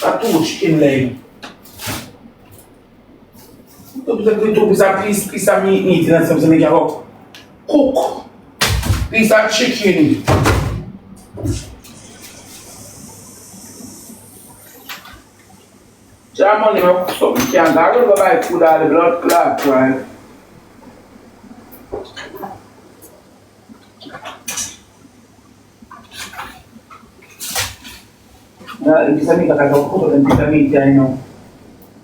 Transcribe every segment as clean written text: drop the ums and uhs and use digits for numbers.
a two chicken leg. Two piece of meat and something like that. Cook. Piece of chicken. Germany, something can't go buy food out of the blood clot, right? Bisa meat I can cook and bisa meat I know.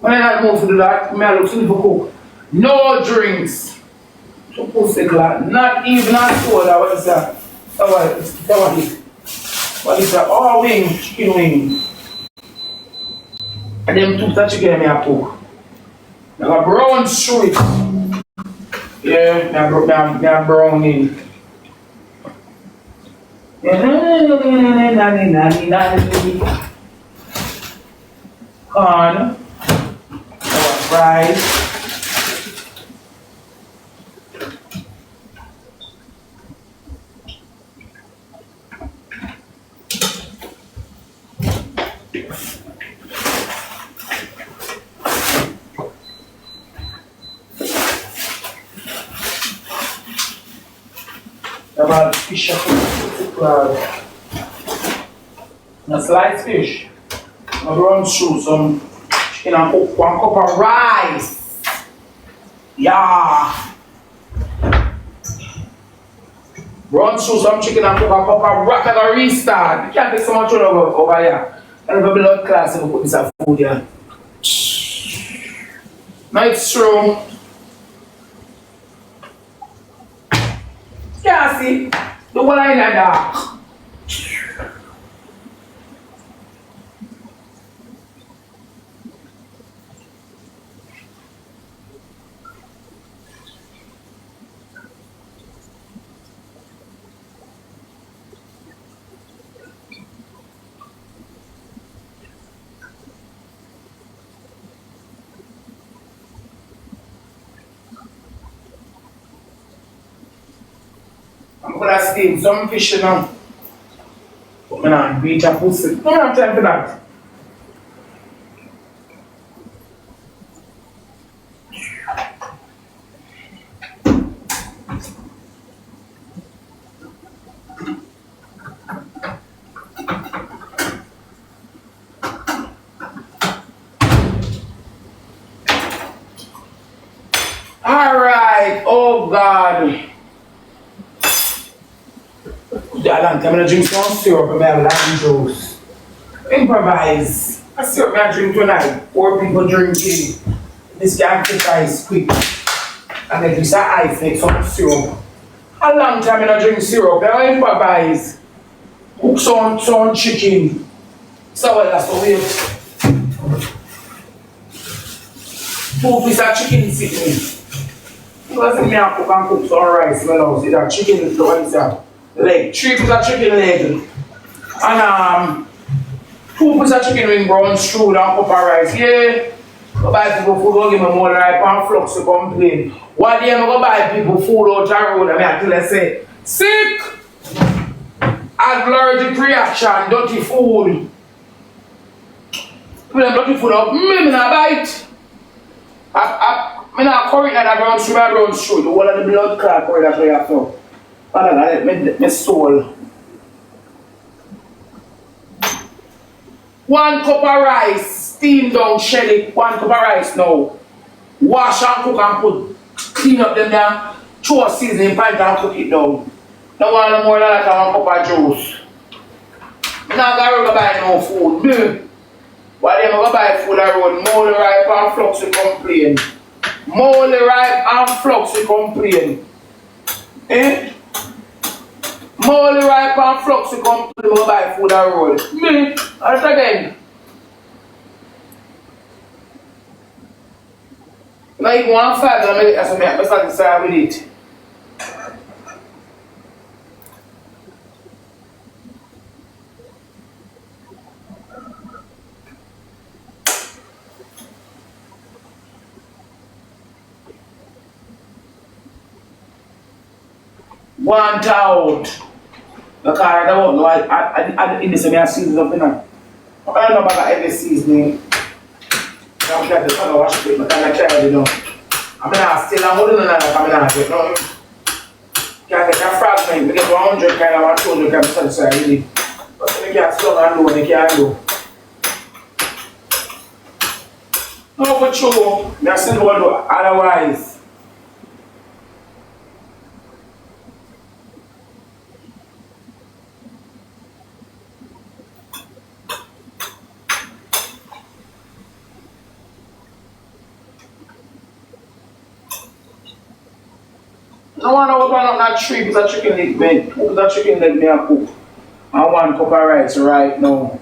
When I move to do that, I look to cook. No drinks. So pussy clot. Not even a soda. What is that? What is that? Oh, wing, chicken wing. And them two that chicken me a cook. I got brown street. Yeah, I brown in. Corn. Rice. About fish a sliced fish. I run through some chicken and cook 1 cup of rice. Yeah. Run through some chicken and cook a cup of rock and a restart. You can't take so much over here. I have a blood class if you put this at food here. Now it's true. Yeah, see? The one I like that. I'm gonna steam some fish now. But I'm gonna beat a pussy. I don't have time for that. Alright, oh God. I'm gonna drink some syrup and I have lime juice. Improvise. A syrup I drink tonight. 4 people drinking. This can exercise quick. And then this ice make some syrup. A long time I drink syrup. I improvise. Cook some chicken. So that's the way. 2 pieces of chicken sitting. Because me I cook some rice. See that chicken is the one is that. Leg, 3 pieces of chicken leg, and 2 pieces of chicken wing brown stew and cup of rice. Yeah, go buy people food, go give me more ripe and flux to complain. One day I go buy people food out the road and I tell them say, sick, allergic reaction, dirty food. Put them dirty food up, me not bite. I not curry that brown stew, the whole of the blood clot curry that we have to. My soul. 1 cup of rice, steam down, shell it. 1 cup of rice now. Wash and cook and put, clean up them down. Throw a seasoning pan and cook it down. Don't want no more than that 1 cup of juice. I'm not going to buy no food. While I'm going to buy food I run, moldy ripe and flux we complain. Moldy ripe and flux we complain. Eh? Moldy ripe and flux to come to the buy food and roll. Me, that's again. Now you want 5 and I make it so I am satisfied with it. Want out. Because I don't know, I in this way I see it up in there. I don't know about every seasoning. I'm trying to wash it, but I'm trying to do. I'm not still, I'm holding on I'm not no. Can't get a fragment, we get 100 kind of 200 grams salsa really. But when you can't slow and low, you can't do. No, but true, that's still what do otherwise. I want to open up that 3 pieces of chicken leg, man. 2 pieces of chicken leg, me a cook. And 1 cup of rice right now.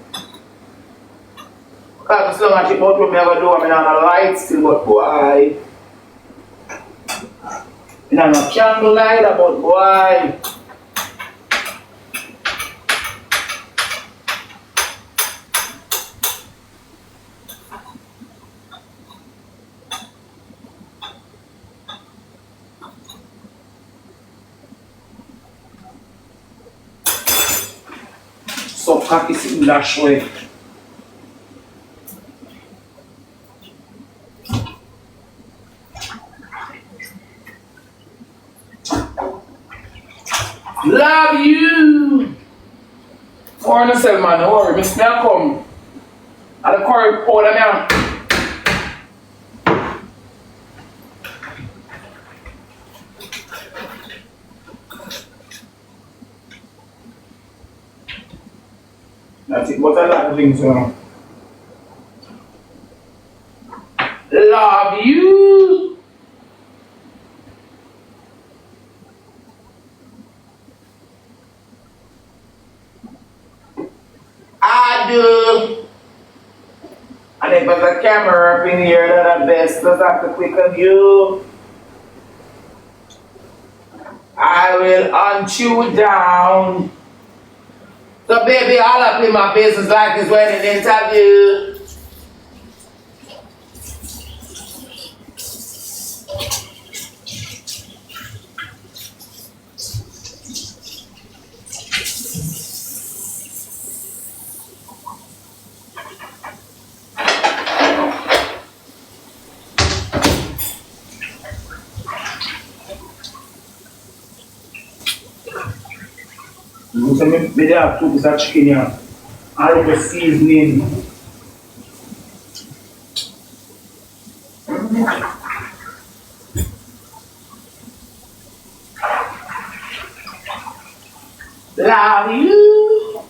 Because as long as I keep out what me ever do, I'm not a light still, but boy. I'm not a candle light, but boy. So cocky sitting that way. Love you! For yourself, man, don't worry, Miss Mel come. And the curry powder now. That's it, but I like the things, Love you! I do. And if there's a camera up in here, that best does have to click on you. I will hunt you down. So baby, all up in my business like this wedding interview. So maybe have 2 pieces of chicken here. A little seasoning. Love you.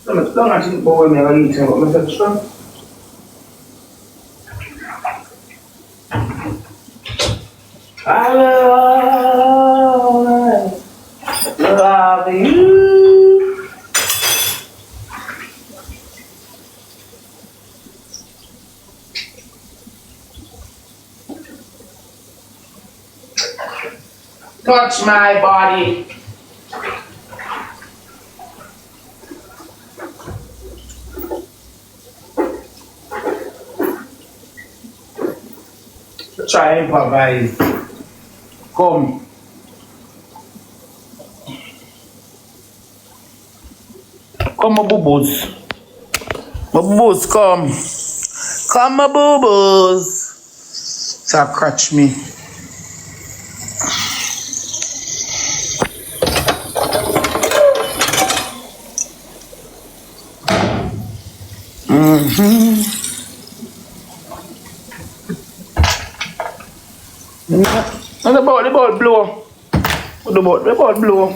So let's don't actually go in there and eat it. Let's try. I love you. Touch my body. Try and improvise. Come. Come, my boo-boos. My boo-boos, come. Come, my boo-boos. So catch me. And the boat blow. The boat blow.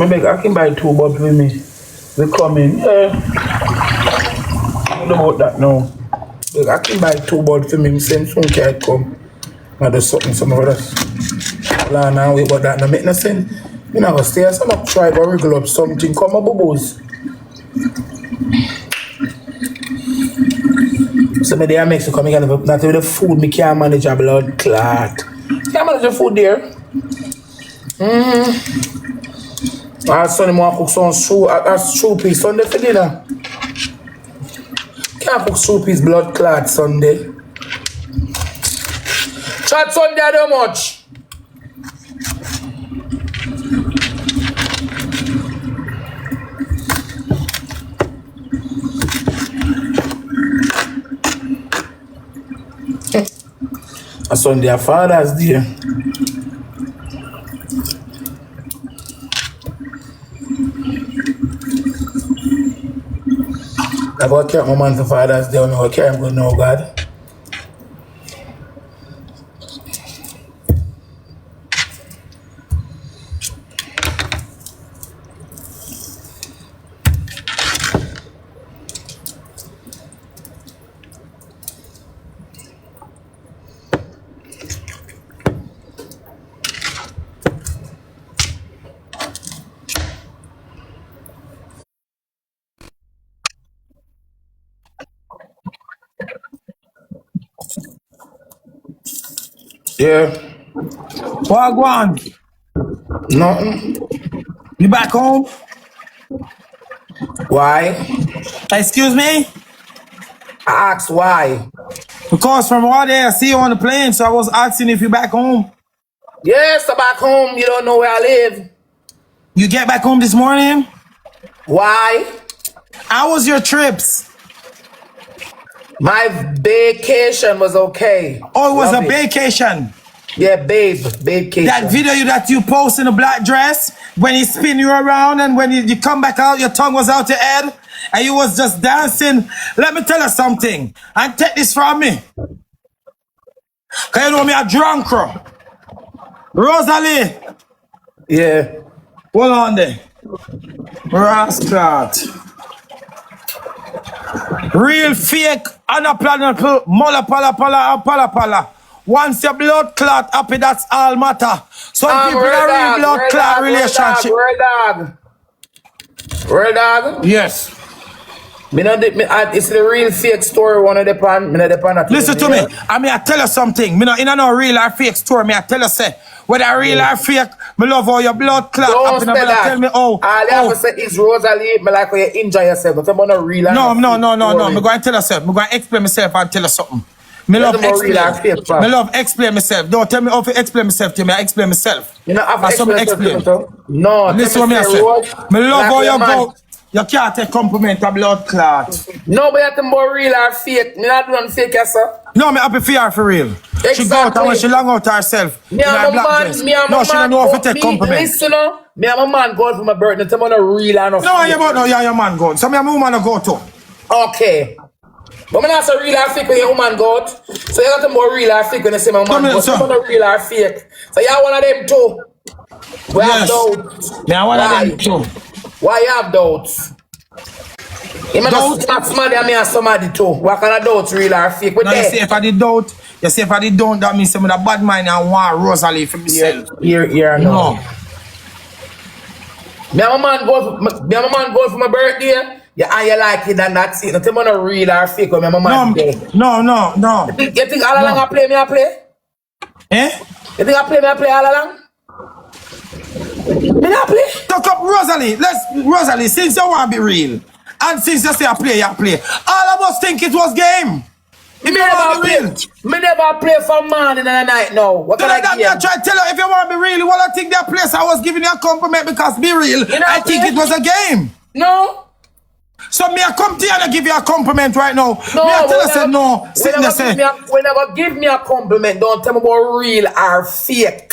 Maybe I can buy 2 bottles with me. They come in. Yeah. What about that now? I can buy 2 bottles for me. Same soon can come. I do something some of that. Now wait about that. Now make no sense. You know, stay as I'm try to wriggle up something. Come on, boo-boos. So maybe I make some coming out of not with the food, me can't manage a blood clot. Can't manage the food there. My son want to cook some stew piece Sunday for dinner. Can't cook stew piece blood clot Sunday. Chat Sunday how much? A Sunday Father's Day. I go carry my man for Father's Day. I go carry him good now, God. Yeah. Wagwan, Nothing. you back home? Why? Excuse me? I asked why. Because from all day I see you on the plane, so I was asking if you back home. Yes, I'm back home. You don't know where I live. You get back home this morning? Why? How was your trips? My vacation was okay. Oh, it was Love a vacation. Yeah, vacation. That video that you post in a black dress, when he spin you around and when you come back out, your tongue was out your head and you was just dancing. Let me tell you something. And take this from me. Cause you know me a drunk. Rosalie. Yeah. Hold on there. Rascal. Real fake, unaplanable, mola pala pala, pala pala. Once your blood clot happy, that's all matter. Some people are real blood clot relationship. Real dog. Yes. It's the real fake story. One of the pan. Listen to me. I tell you something. Me in no real or fake story. I tell you say whether real or fake. Me love how your blood clot. Don't say that. Tell me all you have to say is Rosalie. Me like how you injure yourself. But I'm not real. No. Me going to tell yourself. Me going to explain myself and tell you something. Me love explain. Me love explain myself. Don't tell me how to explain myself to me. I explain myself. You know, I explain. No. Listen what me say. Me love how you go. You can't take compliment a blood clot. No, but you have to more real or fake. Me not doing fake, yes, sir. No, me happy for her for real. Exactly. She go out and when she long out herself. Me and my man, she don't know how to take compliment. Listen, me and my man going for my birthday. Tell me no real or no fake. No, your man going. So me and my woman go too. Okay. But me not say real or fake when your woman go out. So you got to more real or fake when you say my man go out. So no real or fake. So you one of them too. We have doubts. Me one of them too. Why you have doubts? You may not start somebody and me and somebody too. What kind of doubts real or fake? No, you see if I did doubt, that means I'm with a bad mind and want Rosalie for myself. Here, no. Me and my man go for my birthday. Yeah, and you like it and that's it. Not even no real or fake when my man dead. No. You think all along I play me? Eh? You think I play all along? Me not play. Talk up Rosalie, since you want to be real, and since you say I play, all of us think it was game. Me never play for man in the night now. What can I try to tell you if you want to be real, well, I think that place I was giving you a compliment because be real, I think it was a game. No. So me I come to you and give you a compliment right now. No, me I tell you say no. Whenever give me a compliment, don't tell me about real or fake.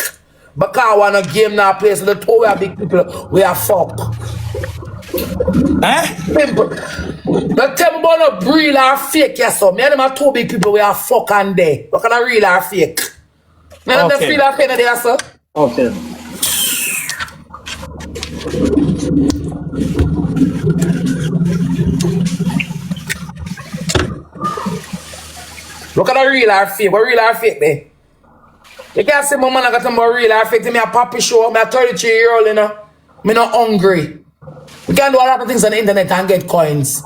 Because I want a game now place with the two big people we are fuck. Simple. Don't tell me about no real or fake, yes sir. Me and them are two big people we are fuck and there. What kind of real or fake? Me and them feel or fake there, sir. Okay. Look at the real or fake. What real or fake there? You can't say my man I got some more real or fake. Me a poppy show. Me a 33-year-old, you know. Me not hungry. We can do a lot of things on the internet and get coins.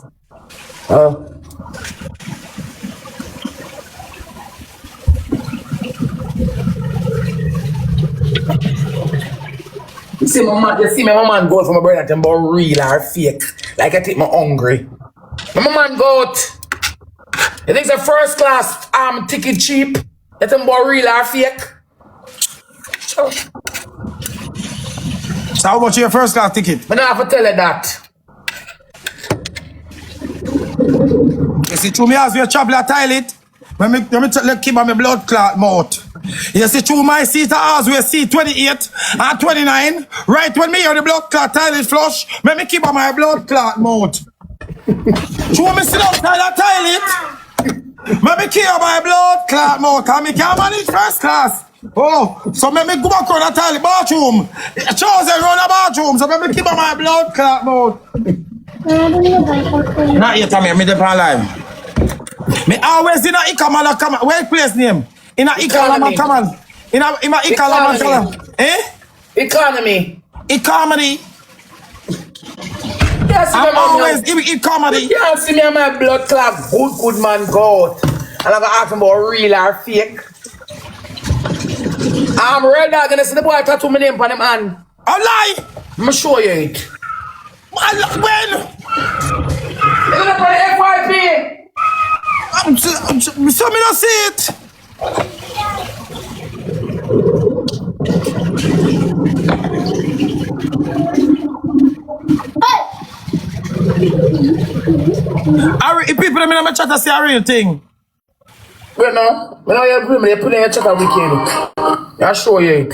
You see my man go for my brother and about real or fake. Like I think me hungry. My man go out. You think it's a first class ticket cheap? You think about real or fake? So how much your first class ticket? I don't have to tell you that. You see, through me as we travel a toilet, when me keep on my blood clot mouth. You see, through my seat as we see 28 and 29, right when me hear the blood clot toilet flush, when me keep on my blood clot mouth. Through me sit outside the toilet, when me keep on my blood clot mouth, and me can't manage first class. Oh, so me go back on the toilet bathroom. Chosen run the bathroom, so me keep on my blood clot mouth. Not yet, I'm me depend live. Me always in a Ikamala Kamal. Where place name? In a Ikamala Kamal. In a Ikamala Kamal. Eh? Economy. Comedy. Yes, I'm always in comedy. You can't see me on my blood clot. Good man, God. And I'm gonna ask him about real or fake. I'm real dog gonna see the boy tattoo my name on him hand. A lie. I'm show you it. When? You're gonna put FYP. So me don't see it. If people in my chat say a real thing. Wait no. When I agree, they put in your chat a weekend. I'll show you it.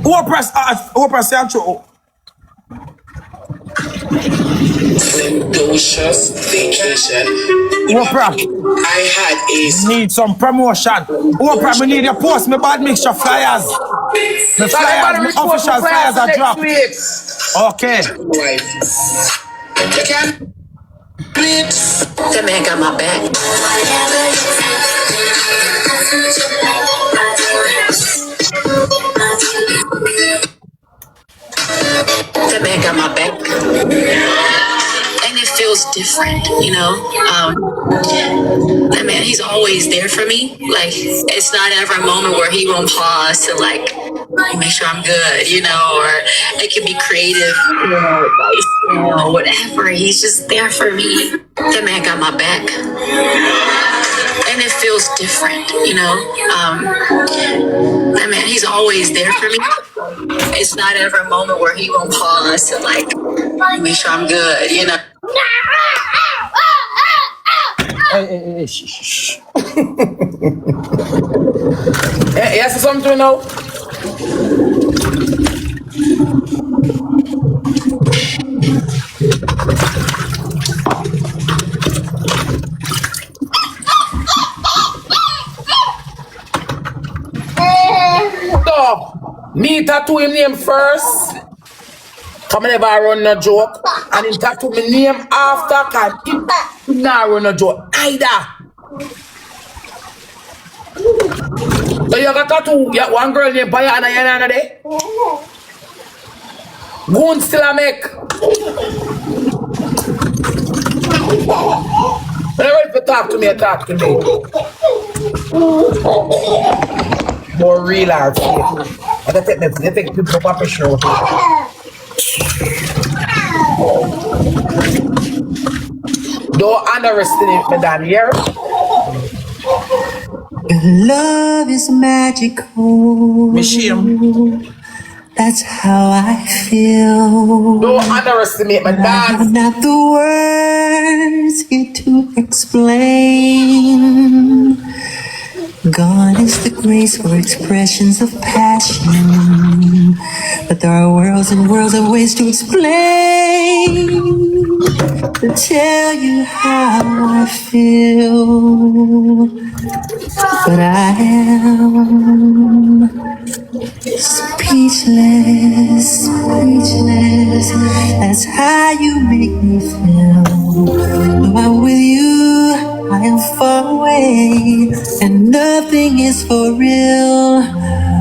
Oprah say I'm true. Delicious vacation. Oprah, I had a need some promotion. Oprah, we need your post me bad mixture flyers. The flyers, the official flyers are dropped. Okay. wife. You can't bleed. That man got my back. That man got my back. And it feels different, you know? That man, he's always there for me. Like, it's not ever a moment where he won't pause to, like, make sure I'm good, you know? Or it could be creative, you know, advice, you know, whatever. He's just there for me. That man got my back. And it feels different, you know? That man, he's always there for me. It's not ever a moment where he won't pause to, like, make sure I'm good, you know? Hey, shh. Yes, something now. So, me tattoo him name first. Come never run no joke. And him tattoo me name after, cause he not run no joke either. So you got tattoo, you one girl named Bayana Yanana there? Goon still a make. When you're ready to talk to me, talk to me. More real or fake. I take people up a show. Don't underestimate me down here. Love is magical. Machine. That's how I feel. Don't underestimate me I have down. not the words here to explain. Gone is the grace for expressions of passion. But there are worlds and worlds of ways to explain. To tell you how I feel. But I am speechless, speechless. That's how you make me feel. Though I'm with you, I am far away, and nothing is for real.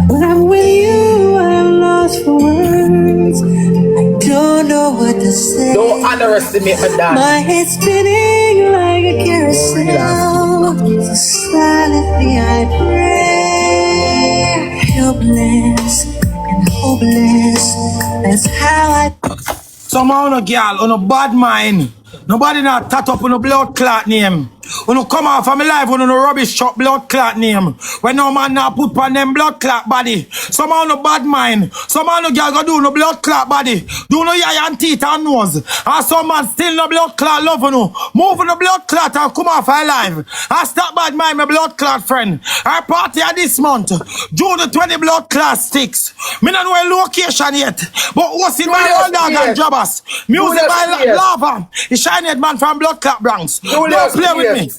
When I'm with you, I'm lost for words. I don't know what to say. Don't underestimate me down. My head's spinning like a carousel. So silently I pray. Helpless and hopeless. That's how I. Some on a girl on a bad mind. Nobody not tat up on a blood clot name. When you come off of my life, when you no rubbish chop blood clot name. When no man now put on them blood clot body. Some man no bad mind. Some man no girl go do no blood clot body. Do no eye and teeth and nose. And some man still no blood clot love you know. Move on the blood clot and come off our life. And stop bad mind my blood clot friend. Our party at this month. June the 20 blood clot sticks. Me not know a location yet. But what's in my old dog and jobbers. Music by Lava. The shiny head man from blood clot Bronx. Don't play with me.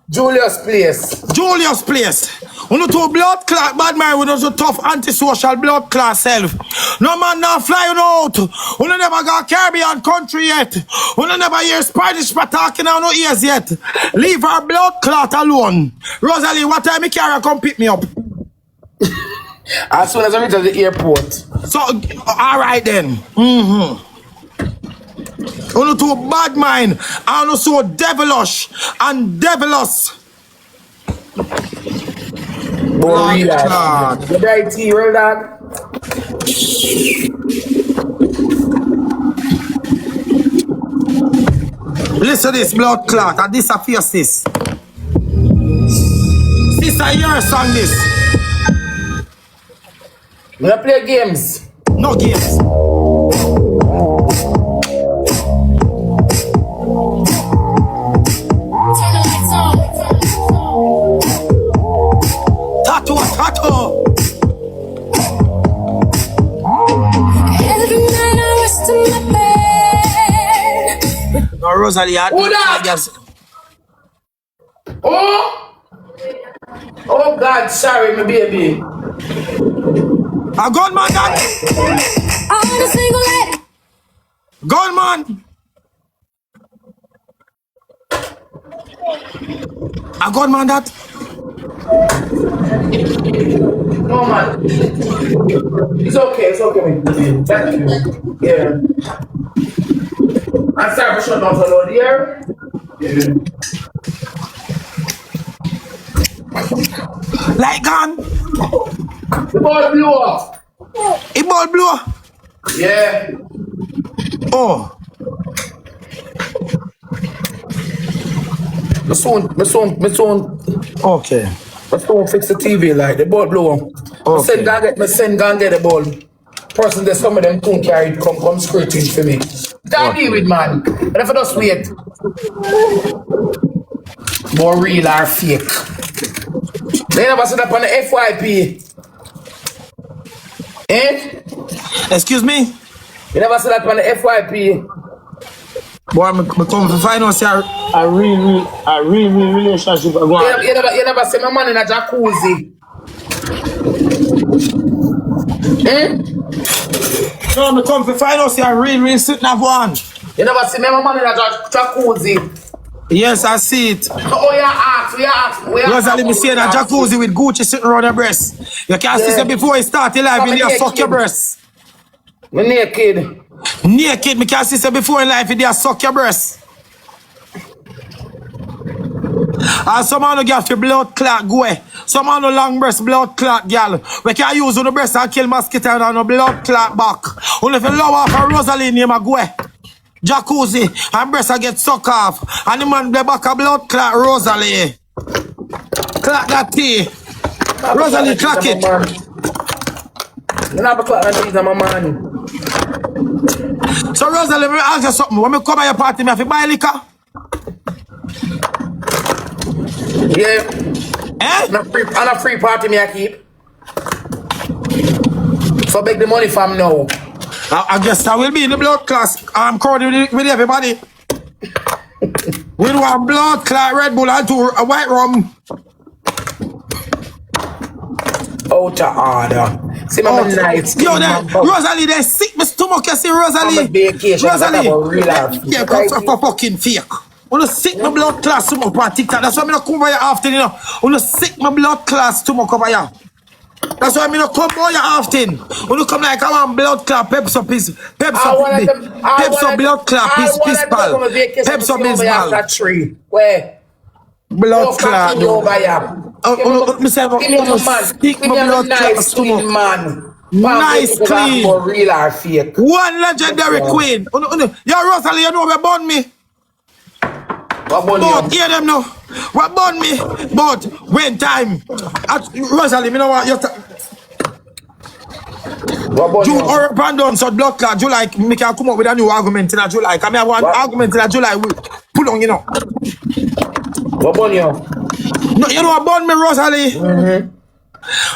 Julius Place. Julius Place. When two blood clot bad man with a tough antisocial blood clot self. No man now fly out. We never got Caribbean country yet. We never hear Spanish talking on no ears yet. Leave our blood clot alone. Rosalie, what time you carry come pick me up? As soon as I reach the airport. So, alright then. Only to bad mind and also devilish and devilous. Boy, the right tea, real dog. Listen to this blood clot and this a fierce this. Sister, your song this. We don't play games. No games. Tattoo. Every night I rest in my bed. No, Rosalie, I Who that? Oh God, sorry, my baby. A gunman that. I want a single leg. Gunman. A gunman that. No man. It's okay, man. Thank you. Yeah. I'm sorry for shutting down the load here. Yeah. Like gun. The ball blew off. It ball blow. Yeah. Oh. My son. Okay. My son fix the TV like the ball blew off. Okay. My son go and get the ball. Person that some of them couldn't carry it, come screeching for me. Can't deal with man. And if I just wait. More real or fake. They never said that on the FYP. Eh? Excuse me? You never said that on the FYP. Boy, me come to find out a real relationship. You never say my man in a jacuzzi. Eh? no, me come to find out a real sitting of one. You never see my man in a jacuzzi. Yes, I see it. Oh, you ask. Rosalie, me see a jacuzzi with Gucci sitting around her breast. You can't see it before you start your life, you need suck your breast. Me naked. Naked, me can't see it before in life, you need suck your breast. And some man no get for blood clot go away. Some man no long breast blood clot girl. We can use on the breast and kill mosquito and no blood clot back. Only if you love off a Rosalie name a go away. Jacuzzi and breast a get suck off. And the man the back a blood clot Rosalie. Clot that tea. Rosalie clock it. You never clock that tea, my man. So Rosalie, let me ask you something. When me come at your party, me have to buy liquor? Yeah. Eh? And a free party me I keep. So beg the money from now. I guess I will be in the blood class. I'm crowded with everybody. We want blood clot Red Bull and two white rum. Out of order. See my nights. Yo, Rosalie, they sick my stomach. You see, Rosalie? I'm a vacation. Rosalie. Relax. Yeah, come for fucking fake. Wanna sick my blood class too much on TikTok. That's why I don't come over here often, you know. Wanna sick my blood class too much over here. That's why I don't come over here often. When you come like I want blood clot, peps up blood clot, piss pal. Peps up his pal. Where? Blood clot. Give me a nice clean man. Nice clean. For real or fake. One legendary queen. Yo, Rosalie, you know where born me? What What about But you? hear them now. What about me? But when time. Rosalie, me know what you What about you you? or Brandon so blood clot July me can come up with a new argument in a July. Come here one What? argument in a July we pull on, you know. What about you? No, you know about me, Rosalie?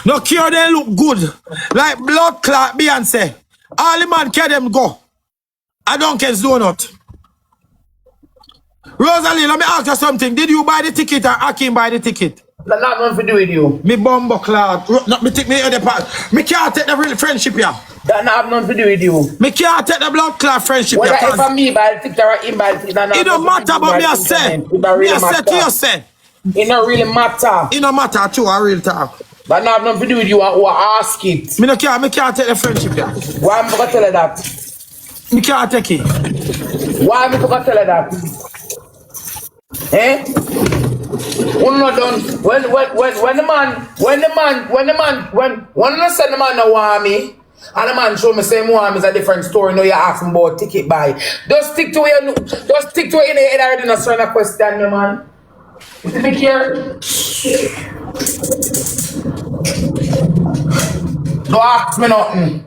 No cure they look good. Like blood clot Beyonce. All the man care them go. I don't care donut. Rosalie, let me ask you something. Did you buy the ticket or Akim buy the ticket? That's not nothing to do with you. Me bumbo cloud. Not me take me other part. Me can't take the real friendship here. That not have nothing to do with you. Me can't take the blood clot friendship Whether here. if me by the ticket or him by the ticket, It don't matter, but me I say. Me I say to you say. It don't really matter. It don't matter to a real talk. But not have nothing to do with you who ask it. Me can't take the friendship here. Why am I gonna tell her that? Me can't take it. Why am I gonna tell her that? Eh? When not done, when the man said the man no want me, and the man show me say want me is a different story. No, you ask me about ticket buy. Just stick to it. Just stick to it in the head already. Not trying to question me, man. You see me here? Don't ask me nothing.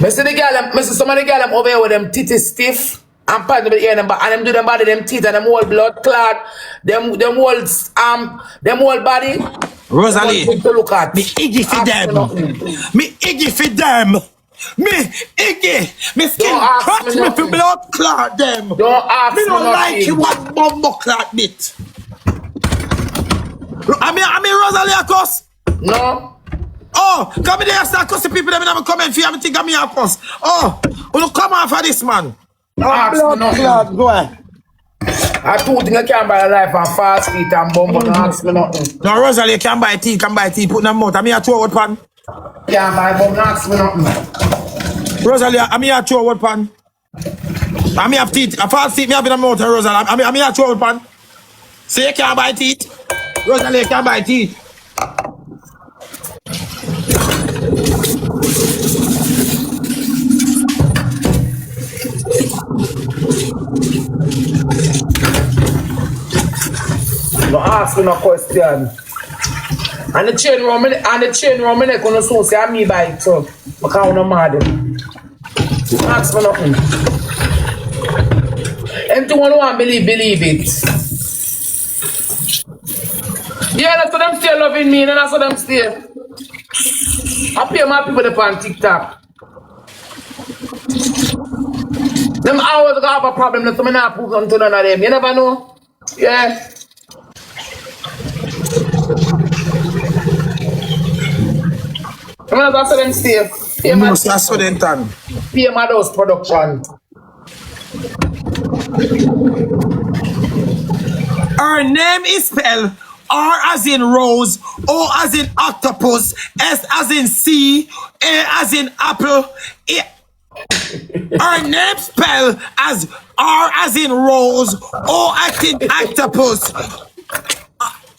Me see the girl, me see some of the girl over here with them titties stiff. And part of the ear them, and them do them body, them teeth, and them whole blood clot, them whole body. Rosalie, To look at. me iggy for them. Me iggy for them. Me iggy. Me skin Don't ask cut me me for nothing. blood clot them. Don't ask Me me don't like nothing. you one bumbo clot bit. I mean Rosalie of course. No. Oh, come in there start cussing people them in my comment for you. I think I'm here of course. Oh, you come off of this man. Ask me Blood nothing. clot, go ahead. I two things I can buy life and fast feet and bumbo. Don't ask me nothing. No, Rosalie, you can buy tea, put them out. I'm here to what pan. Can't buy bum. Don't ask me nothing. Rosalie, I'm here to what pan. I'm here have teeth. A fast teeth, me have in the mouth, Rosalie. I'm here to what pan. So you can't buy teeth. Rosalie, you can't buy teeth. Don't ask me no question. And the chain round my neck on the soul say I'm me by it too. Because I'm not mad. Don't ask me nothing. Anyone who want believe it. Yeah, that's what them still loving me and that's what them still. I pay my people up on TikTok. Them always have a problem that I'm not prove to none of them. You never know? Yeah. I'm gonna say them stay. Pay my those production. Her name is spelled R as in rose, O as in octopus, S as in sea, A as in apple. Her name spelled as R as in rose, O as in octopus,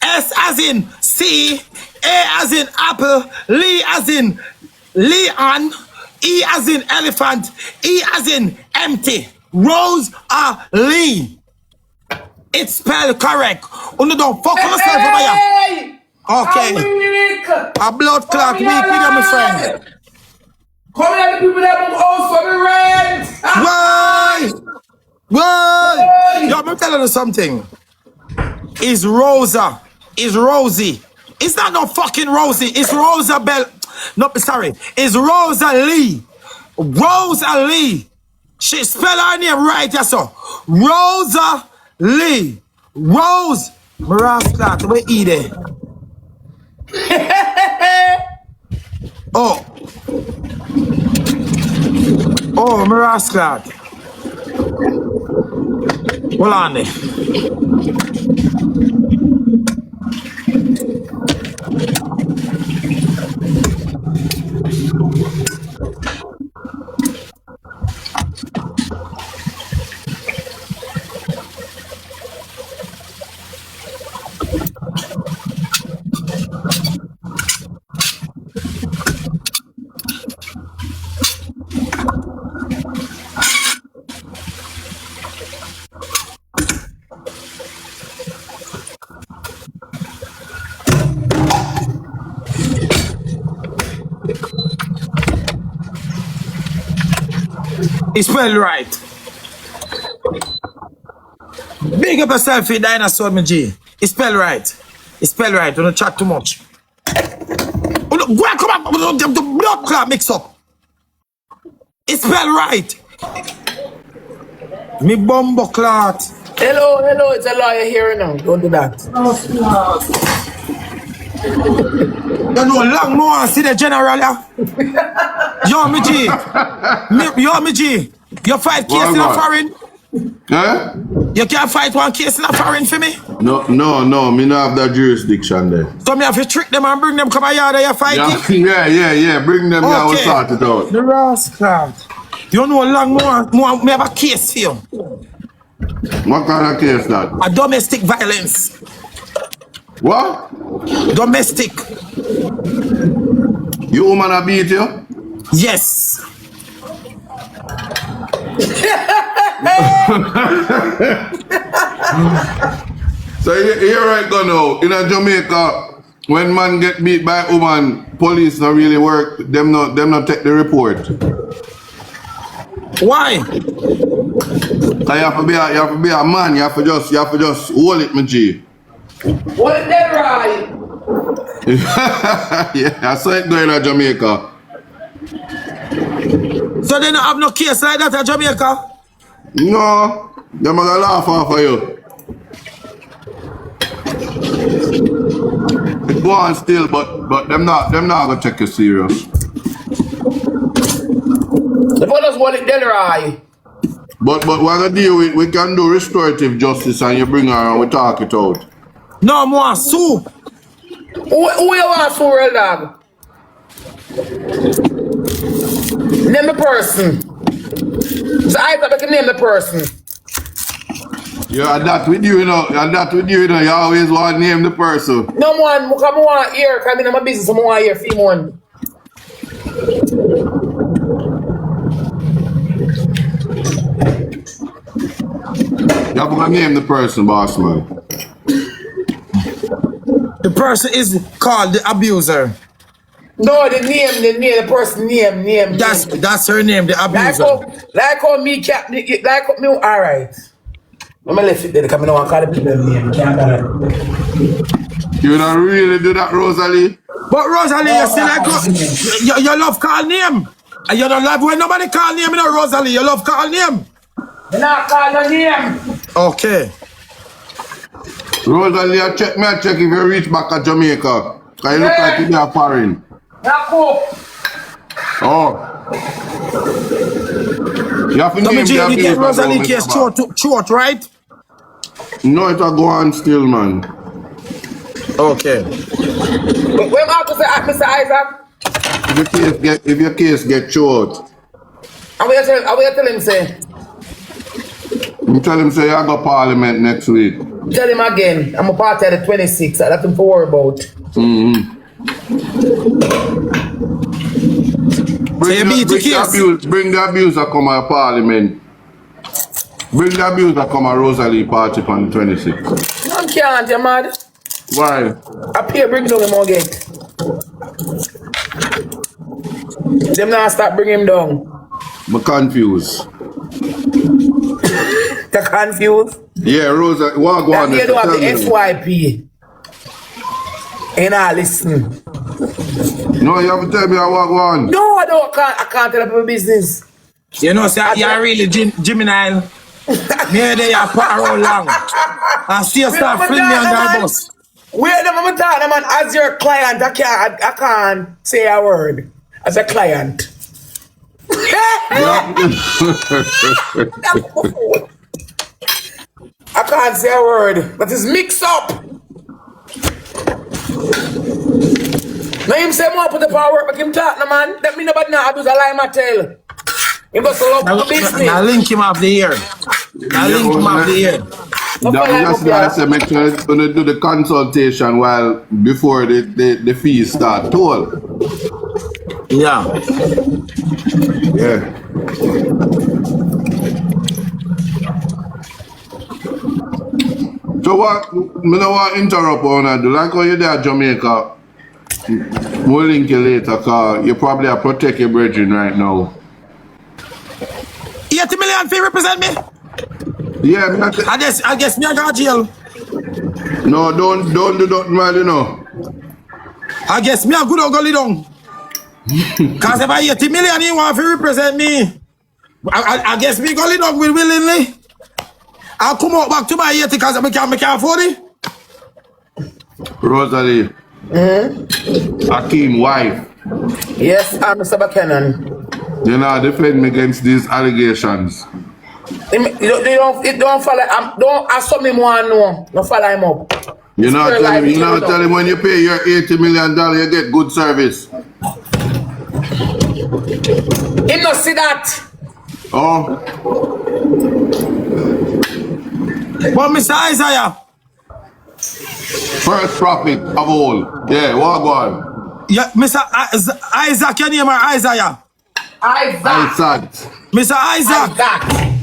S as in sea, A as in apple, Lee as in Leon, E as in elephant, E as in empty. Rose Lee. It's spelled correct. You don't fuck yourself over here. Hey! Okay. A blood clot week with you, my friend. Come here, the people that move house for me rent. Why? Why? Yo, I'm telling you something. It's Rosa. It's Rosie. It's not no fucking Rosie. It's Rosa Bell. No, sorry. It's Rosa Lee. Rosa Lee. She spell her name right, yes, sir. Rosa Lee. Rose. Marasclat. Where eat it? Oh. Oh, Marasclat. Hold on there. It's spelled right. Big up yourself for dinosaur, my G. It's spelled right. It's spelled right. Don't chat too much. Oh, look, go and come up. The blood clot mix up. It's spelled right. Me bumbo clot. Hello, it's a lawyer here now. Don't do that. You know, long more see the general. Yeah? Yo, me G. Yo, me G. You fight case in a foreign? Eh? You can't fight one case in a foreign for me? No, me not have that jurisdiction there. So me have to trick them and bring them come here and you fighting? Yeah. Bring them here, we'll sort it out. The rascal. You know long more me have a case for you. What kind of case that? A domestic violence. What? Domestic. You woman a beat you? Yes. So here I go now. In a Jamaica, when man get beat by woman, police not really work. Them not take the report. Why? So you have to be a man. You have to just hold it, my G. What is that right? Yeah, I saw it going to Jamaica. So they don't have no case like that in Jamaica? No, them are gonna laugh off of you. It go on still, but them not gonna take you serious. The brothers want it dead right. But what gonna deal with, we can do restorative justice and you bring her and we talk it out. No more sue. Who you want to real dog? Name the person. So I can name the person. Yeah, that with you, you know. You always want to name the person. No one, come on here, come in my business, come on here, fee one. You have to name the person, boss man. The person is called the abuser. No, the person name. That's her name, the abuser. Like how me, alright. I'm gonna left it there, because I don't want to call the people name. You don't really do that, Rosalie? But Rosalie, you still like you love call name. And you don't love when nobody call name, you know, Rosalie. You love call name. I'm not call the name. Okay. Rosalie, I check if you reach back at Jamaica. Because you look like you are foreign. Oh. You have to name the you get Rosalie abuser, case short, right? No, it will go on still, man. Okay. Where am I to say, Mr. Isaac? If your case get short, I will tell him, say. you tell him say you go parliament next week. Tell him again, I'm a party at the 26th. That's nothing to worry about. Bring the abuser come to parliament. Bring the abuser come to Rosalie party on the 26th. I can't, you mad? Why? Up here, bring down him again. Them now start bring him down. I'm confused. They're confused. Yeah, Rosa, what go on? That you don't have the FYP. And I listen. No, you have to tell me what go on. No, I can't tell people business. You know, say you're really Gemini. Me they are power long. I see you start flinging me on that bus. Wait, I'm talking, man. As your client, I can't say a word. As a client. I can't say a word, but it's mixed up. Now him say more put the power, but him talk, no man. That mean nobody now abuse a lie my tail. He must love the business. Now link him off the ear. That's why I said make sure you're gonna do the consultation while before the fees start toll. Yeah. Yeah. So what, me don't want to interrupt on that. Like how you're there at Jamaica, we'll link you later because you probably are protect your brethren right now. 80 million fee represent me? Yeah, me not I guess me I go to jail. no, don't do that, man, you know. I guess me a good or gully down. Cause if I 80 million he want to represent me, I guess me gully down will willingly. I'll come out back to my 80 cause I can't afford it. Rosalie. Akeem wife. Yes, I'm Mr. Buchanan. You know, defend me against these allegations. It don't follow. Don't assume him one no. Don't follow him up. You know, tell him when you pay your $80 million, you get good service. Him not see that. Oh, But Mr. Isaiah, first profit of all. Yeah, what go on? yeah, Mr. Isaac, your name or Isaiah? Isaac. Mr. Isaac,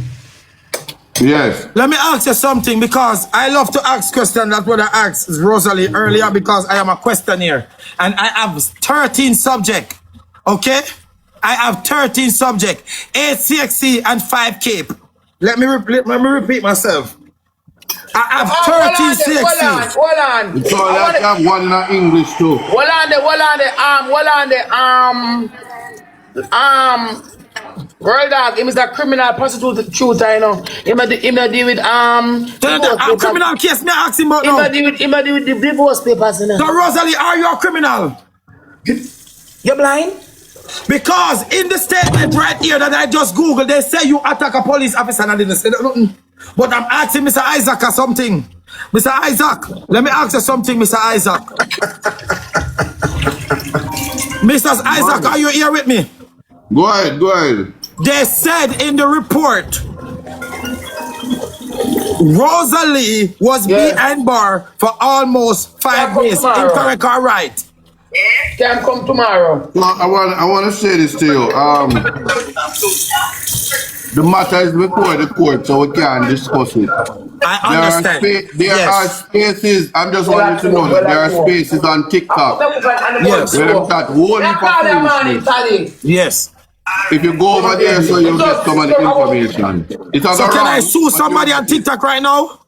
Yes. let me ask you something because I love to ask questions. That's what I asked Rosalie earlier because I am a questionnaire and I have 13 subjects. Okay? I have 13 subjects, 8 CXC and 5 Cape. Let me repeat myself. I have 13 CXC. Hold on. So I have one in English too. Hold on. World dog, him is a criminal prostitute shooter, you know. Him a deal with A criminal case me ask him about Him now. a deal with the divorce papers, you know. So Rosalie, are you a criminal? You blind? Because in the statement right here that I just googled, they say you attack a police officer and I didn't say nothing. But I'm asking Mr. Isaac or something. Mr. Isaac, let me ask you something, Mr. Isaac. Mr. Isaac, are you here with me? Go ahead. They said in the report, Rosalie was behind bar for almost 5 days. Incorrect or right? Can come tomorrow. No, I want to say this to you. The matter is before the court, so we can discuss it. I understand. There are spaces. I'm just wanting to know that there are spaces on TikTok Yes. where they've got whole heap of foolishness. Yes. If you go over there, so you'll get some of the information. So can I sue somebody on TikTok right now?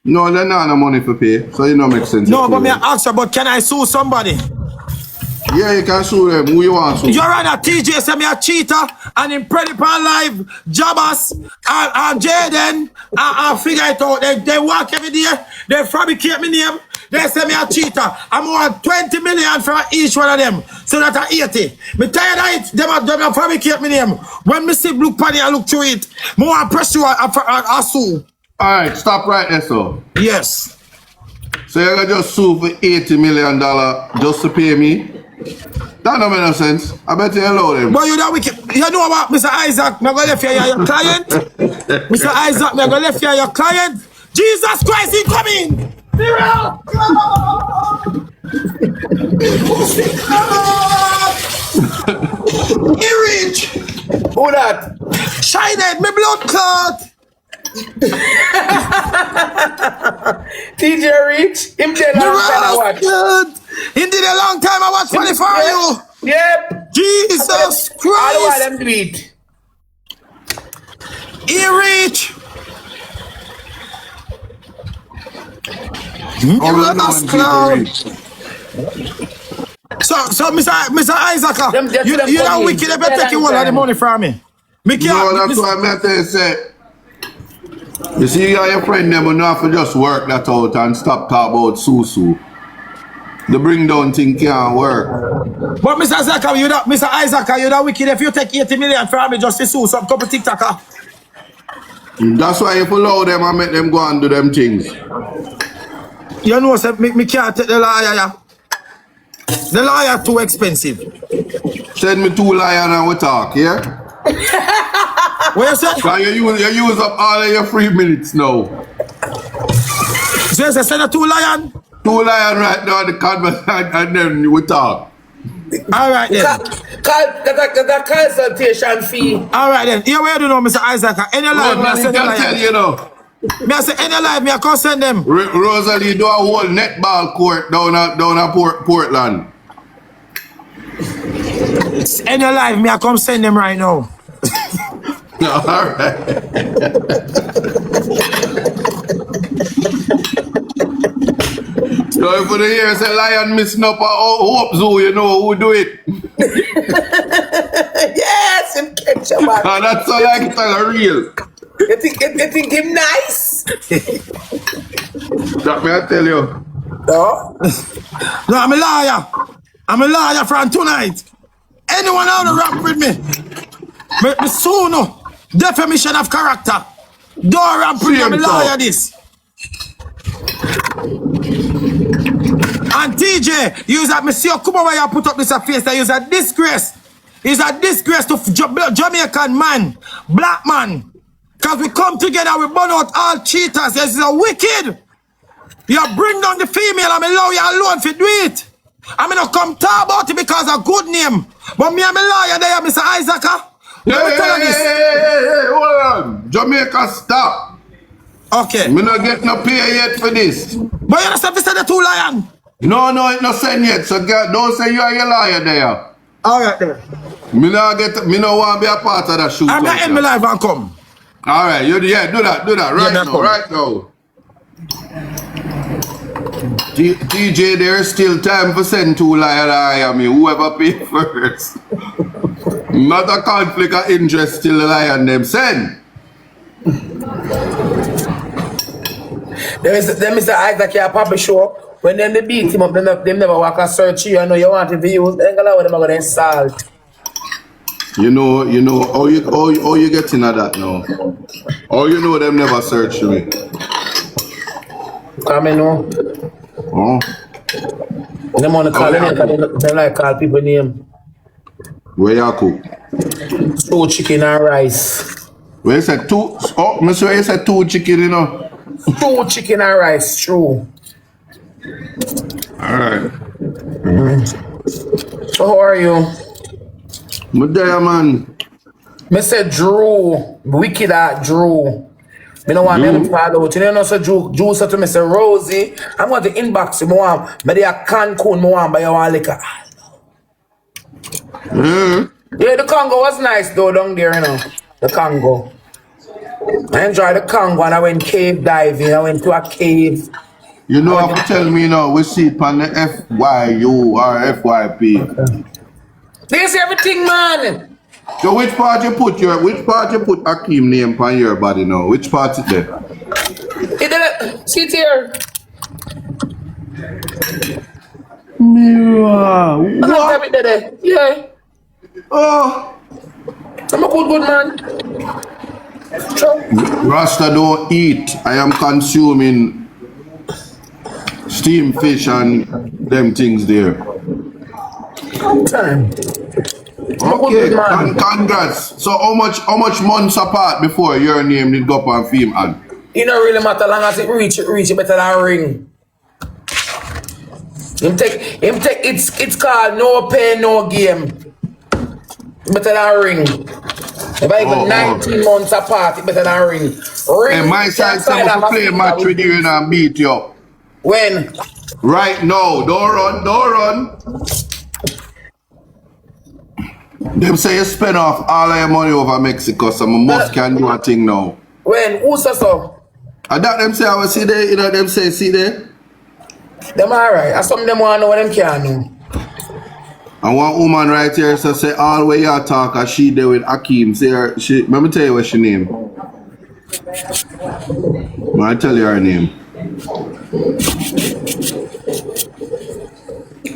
No, they're not no money for pay, so it don't make sense. No, but me ask you, but can I sue somebody? Yeah, you can sue them. Who you want to? You're on a TJ, say me a cheater, and in Predipan Live, Jabas, and Jaden, I figure it out. They walk every day, they fabricate my name, they say me a cheater. I'm want 20 million for each one of them, so that I 80. Me tired of it, them fabricate my name. When me see look funny, I look through it. More I press you, I sue. Alright, stop right there, so. Yes. So you're gonna just sue for $80 million just to pay me? That don't make no sense. I bet you allow them. But you know wicked. You know about Mr. Isaac, me go left here your client. Mr. Isaac, me go left here your client. Jesus Christ, he coming! He reach! Who that? Shine it, me blood clot! TJ Rich? Him dead Me long time I watch. good! He did a long time I watch funny for you! Yep. Jesus All the while Christ! them do it. He reach! How will I know when people reach? So Mr. Isaac, Them you them know funny. wicked, they better take you all of the money from me. Me No, can't. that's what I meant to say. You see, you and your friend them will not have to just work that out and stop talking about Susu. The bring down thing can't work. But Mr. Isaac, Mr. Isaac, you know wicked if you take 80 million from me just to sue some couple TikToker. That's why if you allow them and make them go and do them things. You know, say, me can't take the lawyer, yeah. The lawyer too expensive. Send me 2 lions and we talk, yeah? What you say? Cause you use up all of your 3 minutes now. So you say send a 2 lion? 2 lions right now in the conversation and then we talk. All right then. The consultation fee. All right then. Here we do now, Mr. Isaac. Any live, me I Rosalie send can the tell lion. you know. Me I say any live, me I can send them. Rosalie do a whole netball court down at Portland. Any live, me I come send them right now. Alright. So if the year say lion missing up a hope zoo, you know who do it. Yes, him catch a man. And that's all like it's a real. You think him nice? That me I tell you. No? No, I'm a liar. I'm a liar from tonight. Anyone out to rap with me? Me soon defamation of character. Don't rap with me, I'm a liar this. And TJ, you that Monsieur Kuma where you put up this face that is a disgrace. It's a disgrace to Jamaican man, black man. Because we come together, we burn out all cheaters. This is a wicked. You bring down the female and allow you alone to do it. I'm not come talk about it because of good name. But me, I'm a liar there, Mr. Isaac. Let me tell you this. Hey, hold on. Jamaica, stop. Okay. Me not get no pay yet for this. But you understand, Mr. The two lion? No, it's not sent yet. So don't say you are a liar there. All right, then. Me no want to be a part of that shoot. I'm going to end my life and come. All right, do that right now, right now. TJ, there's still time for send two liar me, whoever pay first. Not a conflict of interest, still a lion them send. Them Mr. Isaac here probably show when them they beat him up, them never walk a search you. I know you want to view. They ain't gonna allow them to insult. You know, how you getting at that now? Oh, you know them never search me. Come in, no. Oh. Them want to call them, they like call people name. Where you cook? Two chicken and rice. Where you said two? Oh, Mr. You said two chicken, you know? Two chicken and rice, true. Alright. So how are you? I'm there, man. Me say Drew, wicked at Drew. Me no want me to follow. You know, so Drew said to me, say Rosie, I'm going to inbox you. Me want me there Cancun. Me want buy you one liquor. Yeah, the Congo was nice though down there, you know. The Congo. I enjoyed the Congo and I went cave diving. I went to a cave. You know have to tell me now, we see it on the FYU or FYP. Okay. This everything, man. So which part you put Akeem name on your body now? Which part is there? See it here. What? Yeah. Oh. I'm a good man. Sure. Rasta don't eat. I am consuming steamed fish and them things there. Time. Okay, congrats. So how much months apart before your name did go up on film and? It don't really matter long as it reach it better than ring. Him take it's called no pain, no game. Better than ring. If I go 19 months apart, it better than ring. Hey, my side say to play a match with you and beat you up. When? Right now, don't run. Them say you spend off all of your money over Mexico, so I must can do a thing now. When? Who says so? And that them say I will see there, you know them say see there? Them alright. And some of them want to know what them can do. And one woman right here so say all way you talk as she there with Akeem. Say her, let me tell you what she name. I tell you her name.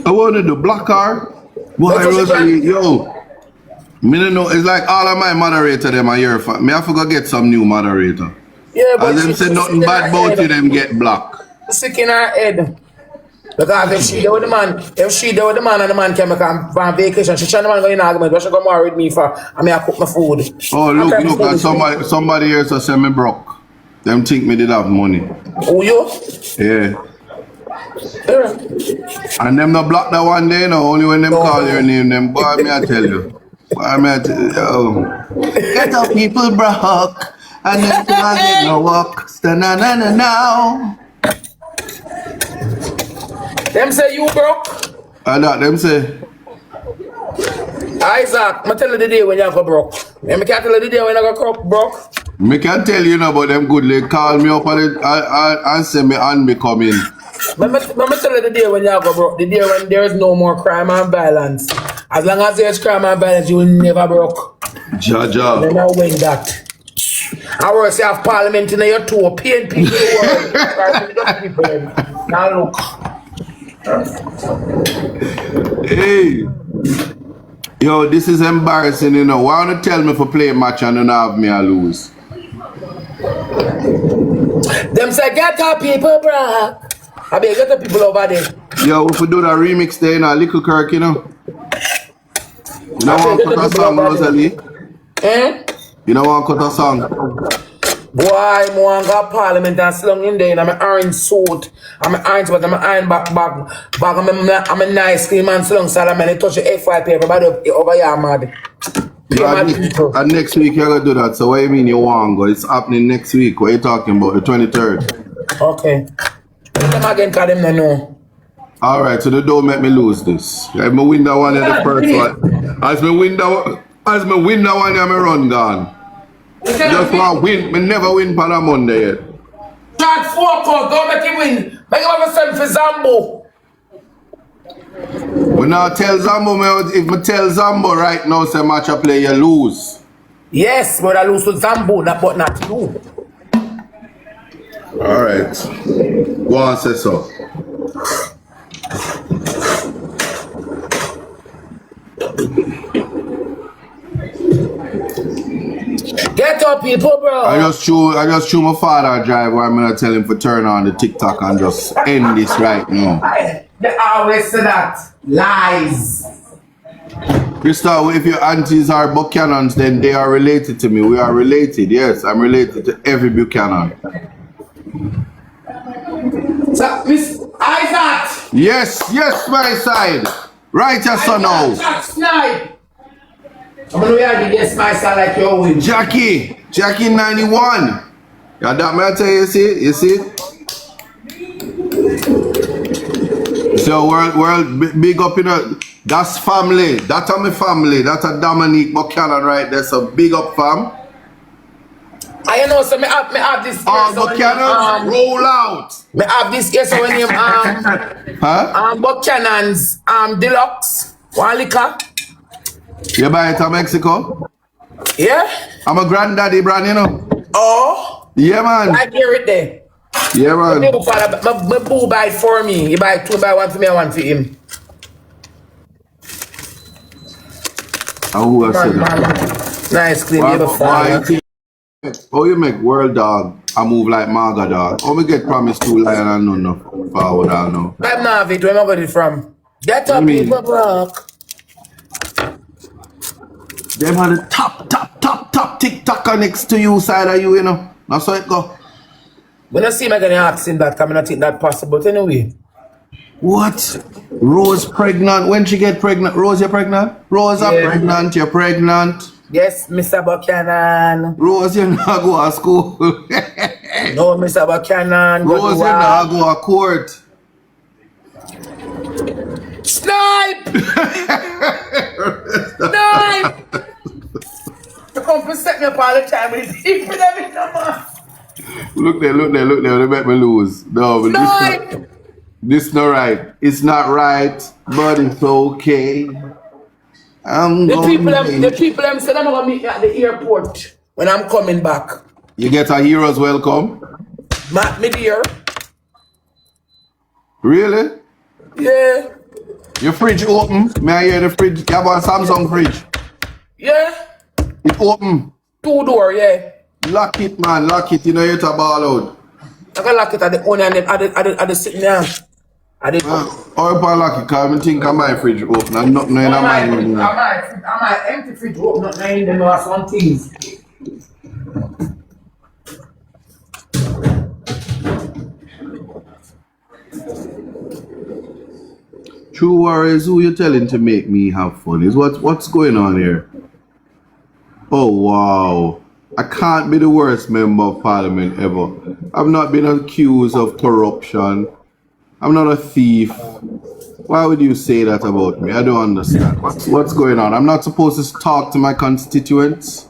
I want to do black car. Boy, Rosalie, yo. Me don't know, it's like all of my moderator them are here. Me have to go get some new moderator. Yeah, but and them say nothing bad about you, them get black. Sick in her head. Because if she there with the man and the man came on vacation, she trying to go in argument, but she come more with me for I mean I cook my food. Oh look, and somebody here so say me broke. Them think me did have money. Who you? Yeah. And them not block that one day, no, only when them call your name, them boy me I tell you. Get up people broke and them can't get no walk. Now. Them say you broke? And that them say. Isaac, I tell you the day when you go broke. And I can't tell you the day when you go broke. Me can tell you now about them good. They call me up and say me and me coming. Let me tell you the day when you go broke. The day when there is no more crime and violence. As long as there's crime and violence, you will never broke. Jaja. Then I win that. I was have parliament in your toe, paying people the world. Now look. Hey. Yo, this is embarrassing, you know. Why don't you tell me for play a match and don't have me I lose? Them say get up people, bro. I mean get the people over there. Yo, if we do that remix there, you know, Little Kirk, you know. You know want to cut a song, Rosalie? You know want to cut a song? Boy, I want to go parliament and slung in there in my orange suit. I'm an orange, but I'm an iron bag. I'm a nice clean man slung, so I'm going to touch the F5 paper, but over here, mad. And next week you're going to do that, so what do you mean you want to go? It's happening next week. What are you talking about? The 23rd? Okay. Them again, because them don't know. Alright, so they don't make me lose this. If I win that one in the first one. As me win that one, I'm a run gone. Just want win. Me never win for a Monday yet. Chad focus, don't make him win. Make him have a send for Zambo. When I tell Zambo, if I tell Zambo right now, say match a play, you lose. Yes, but I lose to Zambo, but not you. Alright. Go on, say so. Get up, people, bro. I just chew my father a drive where I'm gonna tell him to turn on the TikTok and just end this right now. They always say that. Lies. Krista, if your aunties are Buchanans, then they are related to me. We are related, yes. I'm related to every Buchanan. So, Miss Isaac. Yes, my side. Right, yes or no? Snipe. I'm gonna guess my side like you win. Jackie 91. Yeah, that matter, you see? So world big up in a that's family. That's my family. That's a Dominique Buchanan right there. So big up fam. I know so me have this Buchanan roll out. Me have this guess when you Buchanan's deluxe one liquor. You buy it in Mexico? Yeah? I'm a granddaddy brand, you know. Oh? Yeah, man. I hear it there. Yeah, man. My boo buy it for me. He buy two, buy one for me and one for him. Who I said that? Nice, clean. Oh, you make world dog. I move like Marga dog. Oh, me get promised two lion and no forward I know. I'm not it. Where am I got it from? Get up, people, rock. Them are the top TikToker next to you side of you, you know. That's how it go. When I see me getting asking that, I don't think that possible. But anyway. What? Rose pregnant? When she get pregnant? Rose, you're pregnant? Rose, yeah. Pregnant, you're pregnant. Yes, Mr. Buchanan. Rose, you not go to school. No, Mr. Buchanan. Rose, you not go to court. Snipe! Snipe! You come to set me up all the time with these people that make no more. Look there. They make me lose. No, but this not right. It's not right, but it's okay. The people said I'm gonna meet me at the airport when I'm coming back. You get a hero's welcome? Me dear. Really? Yeah. Your fridge open? May I hear the fridge? You have a Samsung fridge? Yeah. It open? 2 door, yeah. Lock it, man. Lock it. You know you're to ball out. I can lock it at the owner and then at the sitting there. Or if I lock it, because I think my fridge open and nothing in my room. My empty fridge open, not in them or some things. True Warriors, who you telling to make me have fun? Is what's going on here? Oh wow. I can't be the worst member of parliament ever. I've not been accused of corruption. I'm not a thief. Why would you say that about me? I don't understand. What's going on? I'm not supposed to talk to my constituents?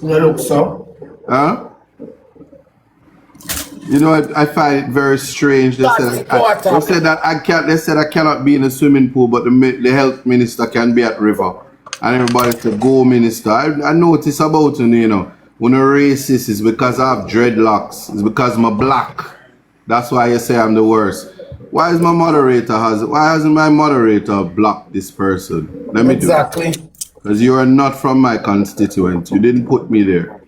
You look so. Huh? You know, I find it very strange. They said I cannot be in a swimming pool, but the health minister can be at river. And everybody said, go minister. I notice about you know, when a racist is because I have dreadlocks. It's because I'm black. That's why you say I'm the worst. Why hasn't my moderator blocked this person? Let me do it. Because you are not from my constituent. You didn't put me there.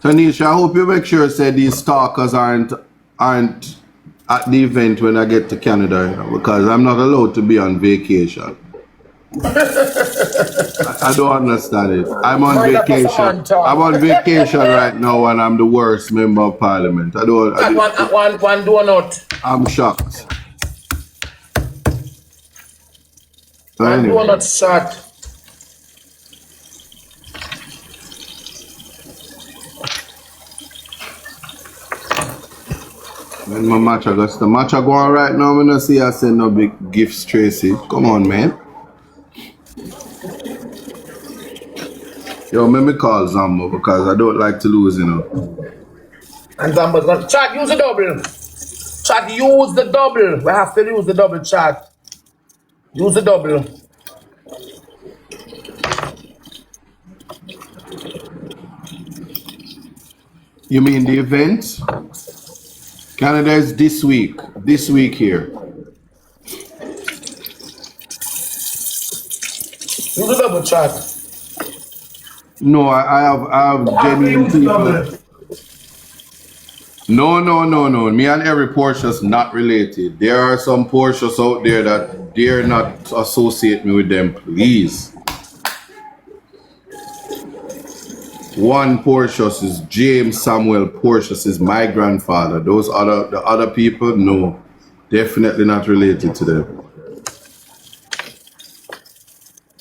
Tanisha, I hope you make sure say these stalkers aren't at the event when I get to Canada, you know, because I'm not allowed to be on vacation. I don't understand it. I'm on vacation. I'm on vacation right now and I'm the worst member of parliament. One donut. I'm shocked. So One anyway. donut shot. When my matcha goes, the matcha go on right now, I don't see I send no big gifts, Tracy. Come on, man. Yo, let me call Zambo because I don't like to lose, you know. And Zambo's going to chat, use the double. Chat, use the double. We have to use the double, chat. Use the double. You mean the event? Canada is this week here. Use the double, chat. No, I have genuine people. No. Me and every Porsche's not related. There are some Porsches out there that dare not associate me with them, please. One Porsche is James Samuel Porsche is my grandfather. The other people, no, definitely not related to them.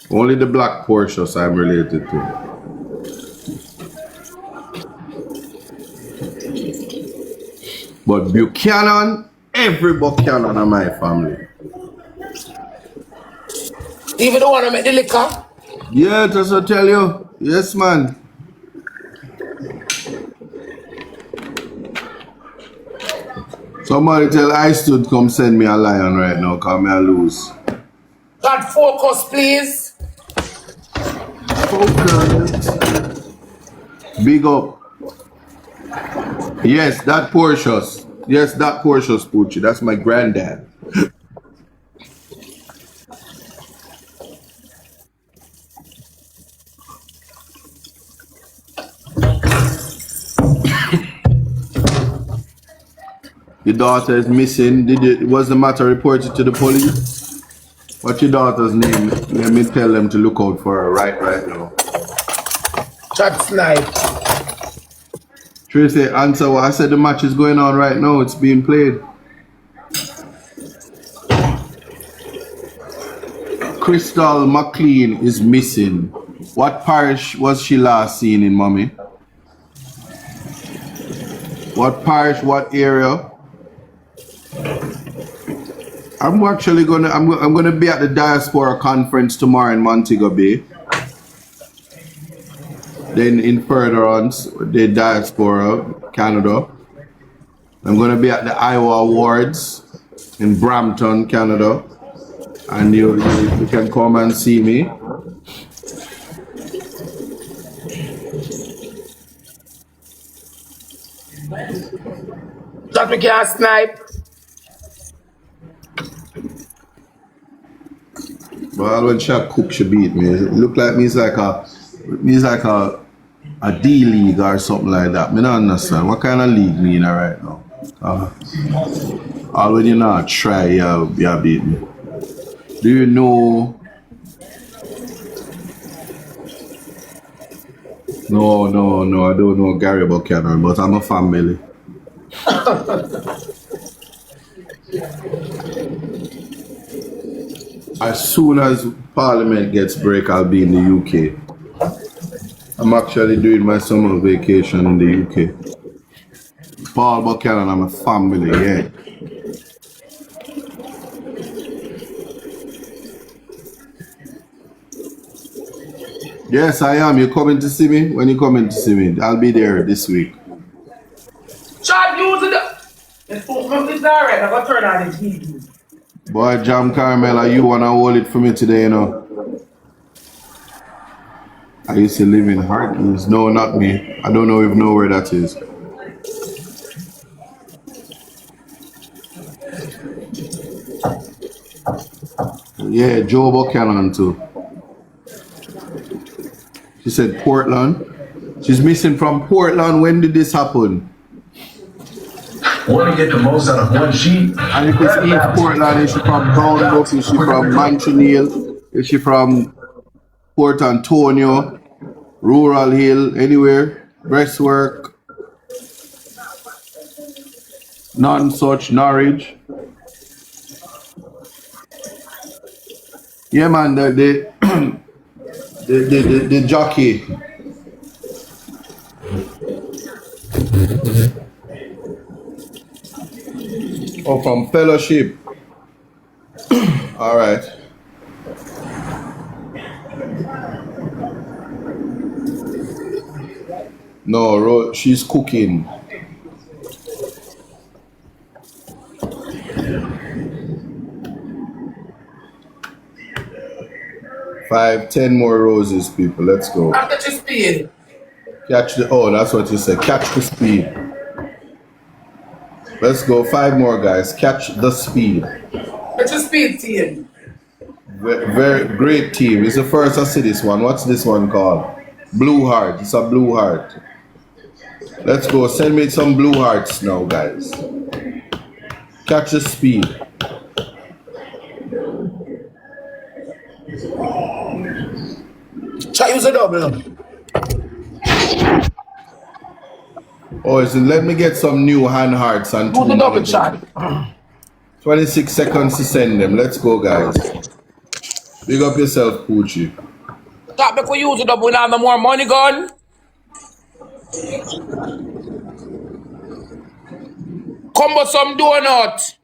Only the black Porsches I'm related to. But Buchanan, every Buchanan in my family. Even the one who make the liquor? Yeah, just to tell you. Yes, man. Somebody tell I stood come send me a lion right now, cause me I lose. God, focus, please. Focus. Big up. Yes, that Porsche's. Yes, that Porsche's Poochie. That's my granddad. Your daughter is missing. Was the matter reported to the police? What's your daughter's name? Let me tell them to look out for her right now. Chat snipe. Tracy, answer what I said. The match is going on right now. It's being played. Crystal McLean is missing. What parish was she last seen in, mommy? What parish? What area? I'm actually I'm gonna be at the diaspora conference tomorrow in Montego Bay. Then in further on, the diaspora, Canada. I'm gonna be at the Iowa Awards in Brampton, Canada. And you can come and see me. That we can snipe. Well, when she cook, she beat me. It look like me's like a D league or something like that. Me don't understand what kind of league me in right now. All when you not try, you beat me. Do you know? No, I don't know Gary Buchanan, but I'm a family. As soon as Parliament gets break, I'll be in the UK. I'm actually doing my summer vacation in the UK. Paul Buchanan and my family, yeah. Yes, I am. You coming to see me? When you coming to see me? I'll be there this week. Chad, use it. It's alright. I'm gonna turn on the TV. Boy, Jam Carmela, you wanna hold it for me today, you know? I used to live in Harkins. No, not me. I don't know if you know where that is. Yeah, Joe Buchanan too. She said Portland. She's missing from Portland. When did this happen? Want to get the most out of one sheet? And if it's East Portland, is she from Bournemouth? Is she from Montreal? Is she from Port Antonio? Rural Hill? Anywhere? Breastwork? None such. Norwich? Yeah, man, the jockey. Oh, from Fellowship. All right. No, she's cooking. Five, 10 more roses, people. Let's go. After the speed. Catch the. Oh, that's what you said. Catch the speed. Let's go. 5 more, guys. Catch the speed. Catch the speed, team. Very great team. It's the first I see this one. What's this one called? Blue Heart. It's a blue heart. Let's go. Send me some blue hearts now, guys. Catch the speed. Try use a double. Oh, so let me get some new hand hearts and Do the double shot. 26 seconds to send them. Let's go, guys. Big up yourself, Poochie. Stop make we use a double now. No more money gone. Combo some donut.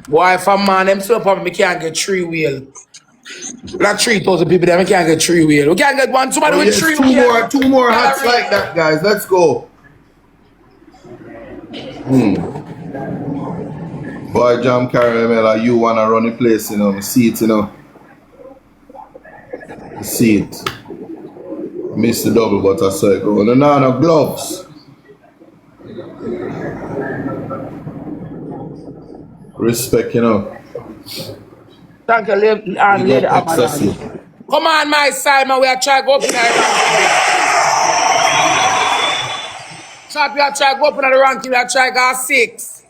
Boy, if a man them so probably can't get 3 wheel. Like 3,000 people there, we can't get 3 wheel. We can't get one somebody with 3 wheel. Two more hats like that, guys. Let's go. Boy, Jam Caramel, you wanna run the place, you know. See it, you know. See it. Miss the double, but I saw it go. No gloves. Respect, you know. Thank you, lady. Come on, my side, man. We are trying to go up in the ranking. Chop, we are trying to go up in the ranking. We are trying to go 6.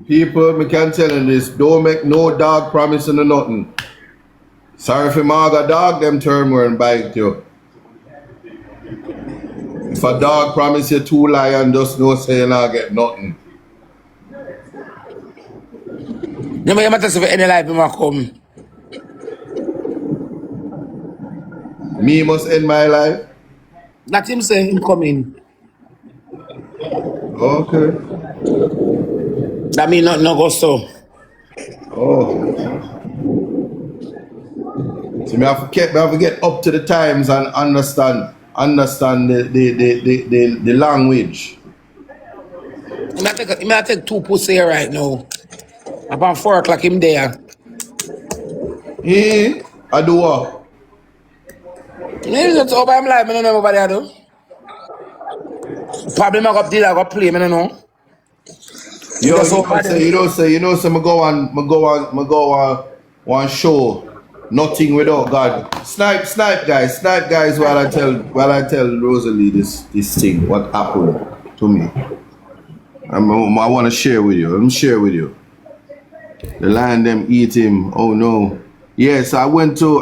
People, me can tell you this. Don't make no dog promising or nothing. Sorry if you maga dog, them turn more and bite you. If a dog promise you 2 lions, just no say you not get nothing. Never you matter if any life you come. Me must end my life? That him saying him coming. Okay. That mean nothing no go so. Oh. So me have to get up to the times and understand the language. He may take 2 pussy here right now. About 4 o'clock him there. I do what? Maybe that's over him live, I don't know nobody I do. Probably not up there, I go play, I don't know. You know, me go on one show, nothing without God. Snipe guys while I tell Rosalie this thing, what happened to me. I want to share with you. I'm share with you. The lion them eat him. Oh no. Yes, I went to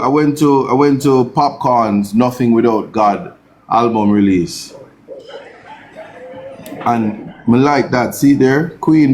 Popcorn's Nothing Without God album release. And me like that. See there? Queen